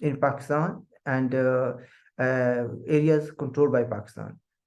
in Pakistan and areas controlled by Pakistan.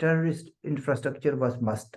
terrorist infrastructure was must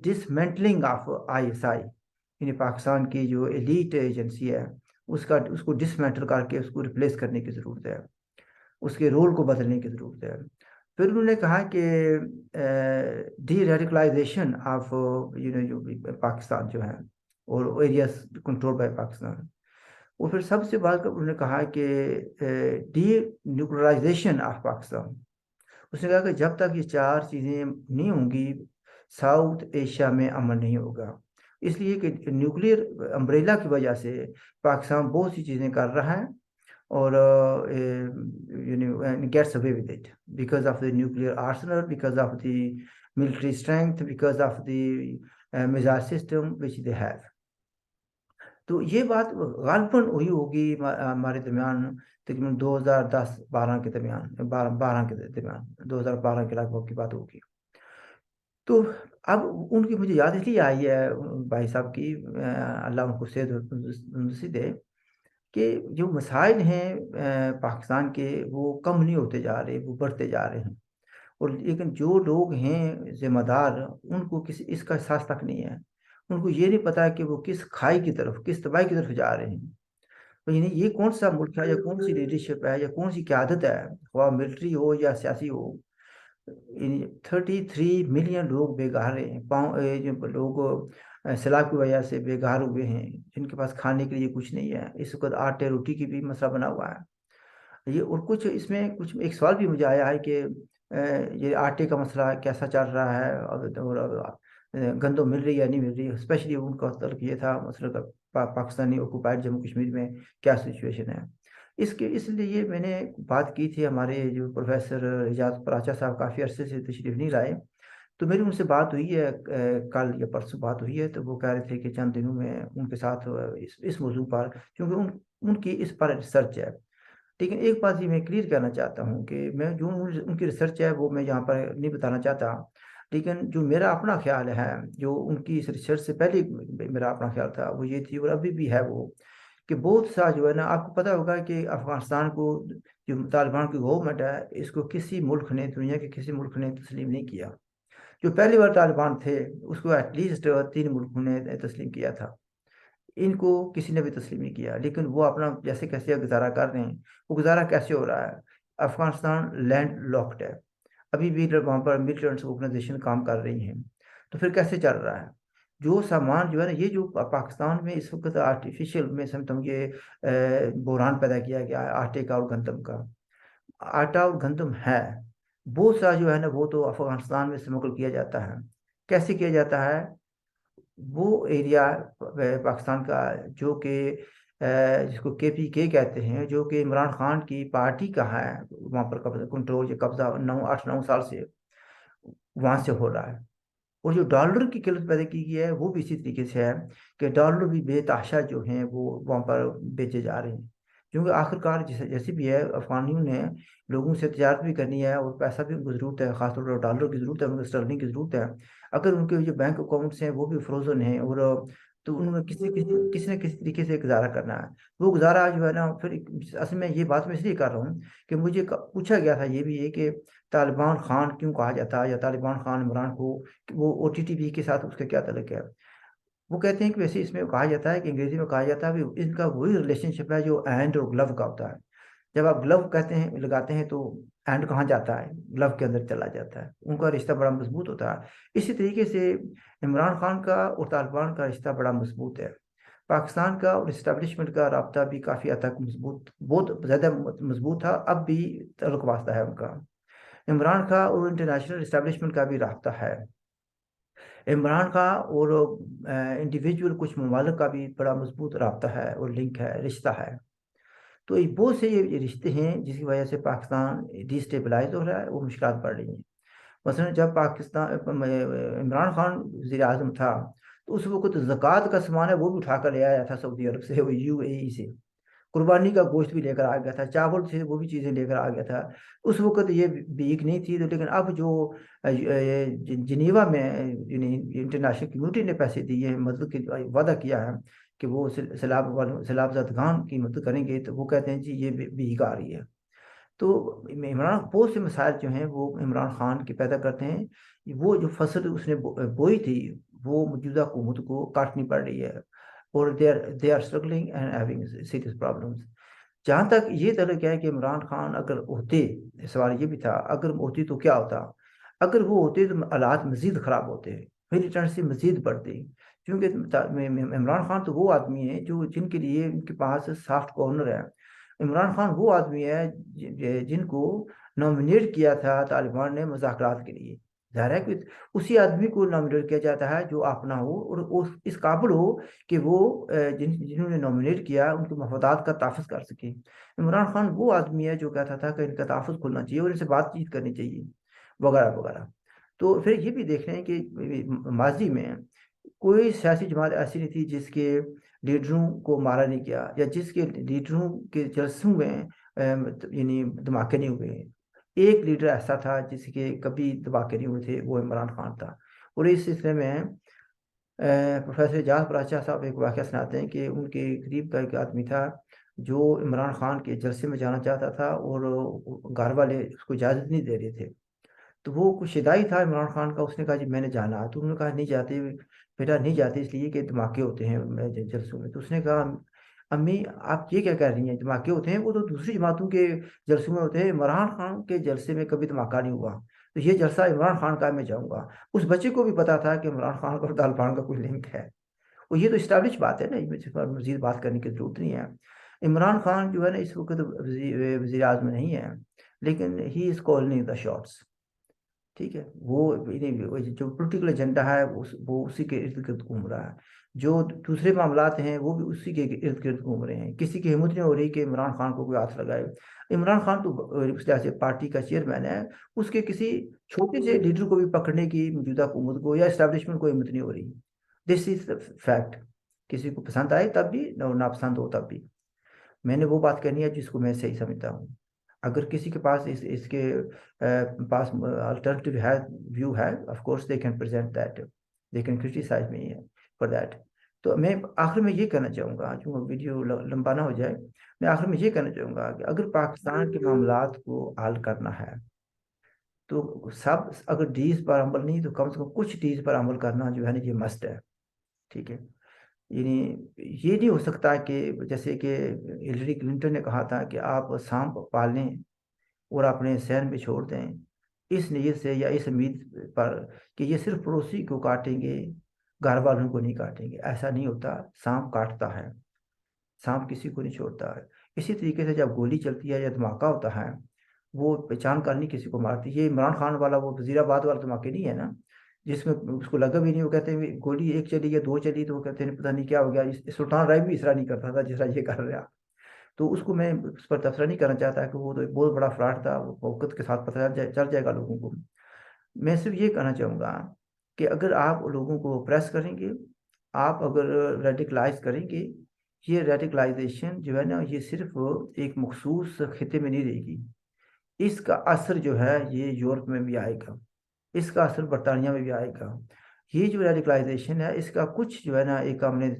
dismantling of ISI, یعنی پاکستان کی جو elite agency ہے اس کو dismantle کر کے اس کو ریپلیس کرنے کی ضرورت ہے، اس کے رول کو بدلنے کی ضرورت ہے۔ پھر انہوں نے کہا کہ ڈی ریڈیکلائزیشن آف جو پاکستان جو ہے اور ایریاز کنٹرول بائی پاکستان، اور پھر سب سے بات انہوں نے کہا کہ ڈی نیوکلرائزیشن آف پاکستان۔ اس نے کہا کہ جب تک یہ چار چیزیں نہیں ہوں گی ساؤتھ ایشیا میں امن نہیں ہوگا، اس لیے کہ نیوکلیر امبریلا کی وجہ سے پاکستان بہت سی چیزیں کر رہا ہے اور gets away with it because of the nuclear arsenal, because of the military strength, because of the missile system which they have۔ تو یہ بات غالباً ہوئی ہوگی ہمارے درمیان تقریباً 2010-12 کے درمیان، 2012 کے لگ بھگ کی بات ہوگی۔ تو اب ان کی مجھے یاد اس لیے آئی ہے بھائی صاحب کی، اللہ ان کو صحت و تندرستی دے، کہ جو مسائل ہیں پاکستان کے وہ کم نہیں ہوتے جا رہے، وہ بڑھتے جا رہے ہیں، اور لیکن جو لوگ ہیں ذمہ دار ان کو کسی اس کا احساس تک نہیں ہے، ان کو یہ نہیں پتا کہ وہ کس کھائی کی طرف، کس تباہی کی طرف جا رہے ہیں۔ یعنی یہ کون سا ملک ہے یا کون سی لیڈرشپ ہے یا کون سی قیادت ہے، خواہ ملٹری ہو یا سیاسی ہو۔ 33 ملین لوگ بے گھر ہیں، جو لوگ سیلاب کی وجہ سے بے گھر ہوئے ہیں، جن کے پاس کھانے کے لیے کچھ نہیں ہے، اس وقت آٹے روٹی کی بھی مسئلہ بنا ہوا ہے یہ۔ اور کچھ اس میں ایک سوال بھی مجھے آیا ہے کہ یہ آٹے کا مسئلہ کیسا چل رہا ہے اور گندم مل رہی ہے نہیں مل رہی، اسپیشلی ان کا تعلق یہ تھا مسئلہ پاکستانی آکوپائڈ جموں کشمیر میں کیا سچویشن ہے اس لیے میں نے بات کی تھی۔ ہمارے جو پروفیسر اعجاز پراچا صاحب کافی عرصے سے تشریف نہیں لائے، تو میری ان سے بات ہوئی ہے، کل یا پرسوں بات ہوئی ہے، تو وہ کہہ رہے تھے کہ چند دنوں میں ان کے ساتھ اس موضوع پر، کیونکہ ان کی اس پر ریسرچ ہے۔ لیکن ایک بات یہ میں کلیئر کرنا چاہتا ہوں کہ میں جو ان کی ریسرچ ہے وہ میں یہاں پر نہیں بتانا چاہتا، لیکن جو میرا اپنا خیال ہے، جو ان کی اس ریسرچ سے پہلے میرا اپنا خیال تھا وہ یہ تھی، اور ابھی بھی ہے وہ، کہ بہت سا جو ہے نا، آپ کو پتہ ہوگا کہ افغانستان کو جو طالبان کی گورنمنٹ ہے، اس کو کسی ملک نے، دنیا کے کسی ملک نے تسلیم نہیں کیا۔ جو پہلی بار طالبان تھے اس کو ایٹ لیسٹ 3 ملکوں نے تسلیم کیا تھا، ان کو کسی نے بھی تسلیم نہیں کیا۔ لیکن وہ اپنا جیسے کیسے گزارا کر رہے ہیں۔ وہ گزارا کیسے ہو رہا ہے؟ افغانستان لینڈ لاکڈ ہے، ابھی بھی وہاں پر ملٹنٹس آرگنائزیشن کام کر رہی ہیں، تو پھر کیسے چل رہا ہے؟ جو سامان جو ہے نا، یہ جو پاکستان میں اس وقت آرٹیفیشل میں سمجھتا ہوں یہ بحران پیدا کیا گیا ہے آٹے کا اور گندم کا۔ آٹا اور گندم ہے، بہت سا جو ہے نا وہ تو افغانستان میں اسمگل کیا جاتا ہے۔ کیسے کیا جاتا ہے؟ وہ ایریا پاکستان کا جو کہ جس کو KPK کہتے ہیں، جو کہ عمران خان کی پارٹی کا ہے، وہاں پر کنٹرول یا قبضہ 8-9 سال سے وہاں سے ہو رہا ہے۔ اور جو ڈالر کی قلت پیدا کی گئی ہے وہ بھی اسی طریقے سے ہے کہ ڈالر بھی بے تحاشا جو ہیں وہ وہاں پر بیچے جا رہے ہیں، کیونکہ آخرکار جیسے بھی ہے افغانیوں نے لوگوں سے تجارت بھی کرنی ہے اور پیسہ بھی ان کو ضرورت ہے، خاص طور پر ڈالر کی ضرورت ہے، ان کو اسٹرلنگ کی ضرورت ہے۔ اگر ان کے جو بینک اکاؤنٹس ہیں وہ بھی فروزن ہیں، اور تو انہوں نے کسی نہ کسی طریقے سے گزارا کرنا ہے۔ وہ گزارا جو ہے نا، پھر اصل میں یہ بات میں اس لیے کر رہا ہوں کہ مجھے پوچھا گیا تھا یہ بھی ہے کہ طالبان خان کیوں کہا جاتا ہے، یا طالبان خان عمران کو وہ OTTP کے ساتھ اس کا کیا تعلق ہے؟ وہ کہتے ہیں کہ ویسے اس میں کہا جاتا ہے کہ انگریزی میں کہا جاتا ہے کہ ان کا وہی ریلیشن شپ ہے جو اینڈ اور گلو کا ہوتا ہے۔ جب آپ گلو کہتے ہیں لگاتے ہیں تو اینڈ کہاں جاتا ہے؟ گلو کے اندر چلا جاتا ہے، ان کا رشتہ بڑا مضبوط ہوتا ہے۔ اسی طریقے سے عمران خان کا اور طالبان کا رشتہ بڑا مضبوط ہے۔ پاکستان کا اور اسٹیبلشمنٹ کا رابطہ بھی کافی حد تک مضبوط، بہت زیادہ مضبوط تھا، اب بھی تعلق واسطہ ہے ان کا۔ عمران کا اور انٹرنیشنل اسٹیبلشمنٹ کا بھی رابطہ ہے۔ عمران کا اور انڈیویجول کچھ ممالک کا بھی بڑا مضبوط رابطہ ہے اور لنک ہے، رشتہ ہے۔ تو یہ بہت سے یہ رشتے ہیں جس کی وجہ سے پاکستان ڈی اسٹیبلائز ہو رہا ہے، وہ مشکلات بڑھ رہی ہیں۔ مثلا جب عمران خان وزیر اعظم تھا تو اس وقت زکوٰۃ کا سامان ہے وہ بھی اٹھا کر لے آیا تھا سعودی عرب سے، وہ UAE سے قربانی کا گوشت بھی لے کر آ گیا تھا، چاول سے وہ بھی چیزیں لے کر آ گیا تھا۔ اس وقت یہ بیک نہیں تھی، لیکن اب جو جنیوا میں انٹرنیشنل کمیونٹی نے پیسے دیے ہیں، مدد کے وعدہ کیا ہے کہ وہ سیلاب زدگان کی مدد کریں گے، تو وہ کہتے ہیں جی یہ بیک آ رہی ہے۔ تو عمران بہت سے مسائل جو ہیں وہ عمران خان کے پیدا کرتے ہیں. وہ جو فصل اس نے بوئی تھی وہ موجودہ حکومت کو کاٹنی پڑ رہی ہے, اور they are struggling and having serious problems. جہاں تک یہ تعلق ہے کہ عمران خان اگر ہوتے, سوال یہ بھی تھا اگر ہوتی تو کیا ہوتا. اگر وہ ہوتے تو حالات مزید خراب ہوتے, ملیٹنسی مزید بڑھتی. کیونکہ عمران خان تو وہ آدمی ہے جو جن کے لیے ان کے پاس سافٹ کارنر ہے. عمران خان وہ آدمی ہے جن کو نامنیٹ کیا تھا طالبان نے مذاکرات کے لیے. ظاہر ہے کہ اسی آدمی کو نامنیٹ کیا جاتا ہے جو اپنا ہو اور اس قابل ہو کہ وہ جنہوں نے نامنیٹ کیا ان کے مفادات کا تحفظ کر سکے. عمران خان وہ آدمی ہے جو کہتا تھا کہ ان کا تحفظ کھلنا چاہیے اور ان سے بات چیت کرنی چاہیے وغیرہ وغیرہ. تو پھر یہ بھی دیکھ رہے ہیں کہ ماضی میں کوئی سیاسی جماعت ایسی نہیں تھی جس کے لیڈروں کو مارا نہیں گیا, یا جس کے لیڈروں کے جلسوں میں یعنی دھماکے نہیں ہوئے. ایک لیڈر ایسا تھا جس کے کبھی دھماکے نہیں ہوئے تھے, وہ عمران خان تھا. اور اس سلسلے میں پروفیسر اعجاز پراچا صاحب ایک واقعہ سناتے ہیں کہ ان کے قریب کا ایک آدمی تھا جو عمران خان کے جلسے میں جانا چاہتا تھا اور گھر والے اس کو اجازت نہیں دے رہے تھے. تو وہ کچھ شدائی تھا عمران خان کا, اس نے کہا جی میں نے جانا. تو انہوں نے کہا نہیں جاتے بیٹا, نہیں جاتے اس لیے کہ دھماکے ہوتے ہیں جلسوں میں. تو اس نے کہا امی آپ یہ کیا کہہ رہی ہیں, دھماکے ہوتے ہیں وہ تو دوسری جماعتوں کے جلسوں میں ہوتے ہیں, عمران خان کے جلسے میں کبھی دھماکہ نہیں ہوا, تو یہ جلسہ عمران خان کا میں جاؤں گا. اس بچے کو بھی پتا تھا کہ عمران خان اور طالبان کا کوئی لنک ہے, اور یہ تو اسٹیبلش بات ہے نا, اس پر مزید بات کرنے کی ضرورت نہیں ہے. عمران خان جو ہے نا اس وقت وزیر اعظم نہیں ہے, لیکن ہی از کالنگ دا شاٹس. ٹھیک ہے, وہ جو پولیٹیکل ایجنڈا ہے وہ اسی کے ارد گرد گھوم رہا ہے. جو دوسرے معاملات ہیں وہ بھی اسی کے ارد گرد گھوم رہے ہیں. کسی کی ہمت نہیں ہو رہی کہ عمران خان کو کوئی ہاتھ لگائے. عمران خان تو سیاسی پارٹی کا چیئرمین ہے, اس کے کسی چھوٹے سے لیڈر کو بھی پکڑنے کی موجودہ حکومت کو یا اسٹیبلشمنٹ کو ہمت نہیں ہو رہی. دس از فیکٹ. کسی کو پسند آئے تب بھی اور ناپسند ہو تب بھی. میں نے وہ بات کرنی ہے جس کو میں صحیح سمجھتا ہوں. اگر کسی کے پاس اس کے پاس الٹرنیٹیو ہے, ویو ہے, of course they can present that, they can criticize me for that. تو میں آخر میں یہ کہنا چاہوں گا, جو ویڈیو لمبا نہ ہو جائے, میں آخر میں یہ کہنا چاہوں گا کہ اگر پاکستان کے معاملات کو حل کرنا ہے تو سب اگر ڈیز پر عمل نہیں تو کم سے کم کچھ ڈیز پر عمل کرنا جو ہے نا یہ مسٹ ہے. ٹھیک ہے, یعنی یہ نہیں ہو سکتا کہ جیسے کہ ہلری کلنٹن نے کہا تھا کہ آپ سانپ پالیں اور اپنے صحن میں چھوڑ دیں اس نیت سے یا اس امید پر کہ یہ صرف پڑوسی کو کاٹیں گے, گھر والوں کو نہیں کاٹیں گے. ایسا نہیں ہوتا. سانپ کاٹتا ہے, سانپ کسی کو نہیں چھوڑتا ہے. اسی طریقے سے جب گولی چلتی ہے یا دھماکہ ہوتا ہے وہ پہچان کر نہیں کسی کو مارتی. یہ عمران خان والا وہ وزیر آباد والا دھماکے نہیں ہے نا جس میں اس کو لگا بھی نہیں. وہ کہتے ہیں گولی ایک چلی یا دو چلی تو وہ کہتے ہیں پتہ نہیں کیا ہو گیا. سلطان رائے بھی اس طرح نہیں کرتا تھا جس طرح یہ کر رہا. تو اس کو میں اس پر تبصرہ نہیں کرنا چاہتا کہ وہ تو ایک بہت بڑا فراڈ تھا, وہ وقت کے ساتھ پتہ چل جائے گا لوگوں کو. میں صرف یہ کہنا چاہوں گا کہ اگر آپ لوگوں کو پریس کریں گے, آپ اگر ریڈیکلائز کریں گے, یہ ریڈیکلائزیشن جو ہے نا یہ صرف ایک مخصوص خطے میں نہیں رہے گی. اس کا اثر جو ہے یہ یورپ میں بھی آئے گا, اس کا اثر برطانیہ میں بھی آئے گا. یہ جو ریڈیکلائزیشن ہے اس کا کچھ جو ہے نا ایک ہم نے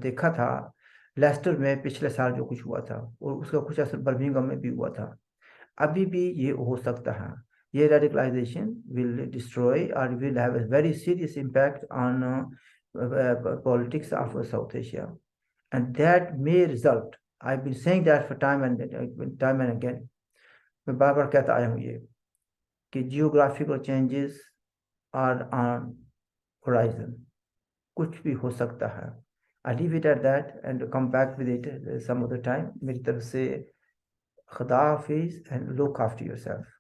دیکھا تھا لیسٹر میں پچھلے سال جو کچھ ہوا تھا, اور اس کا کچھ اثر برمنگھم میں بھی ہوا تھا. ابھی بھی یہ ہو سکتا ہے. یہ radicalization will destroy or will have a very serious impact on politics of South Asia, and that may result. I've been saying that for time and again. میں بار بار کہتا آیا ہوں یہ کہ geographical changes are on horizon. کچھ بھی ہو سکتا ہے. I leave it at that and come back with it some other time. میری طرف سے خدا حافظ and look after yourself.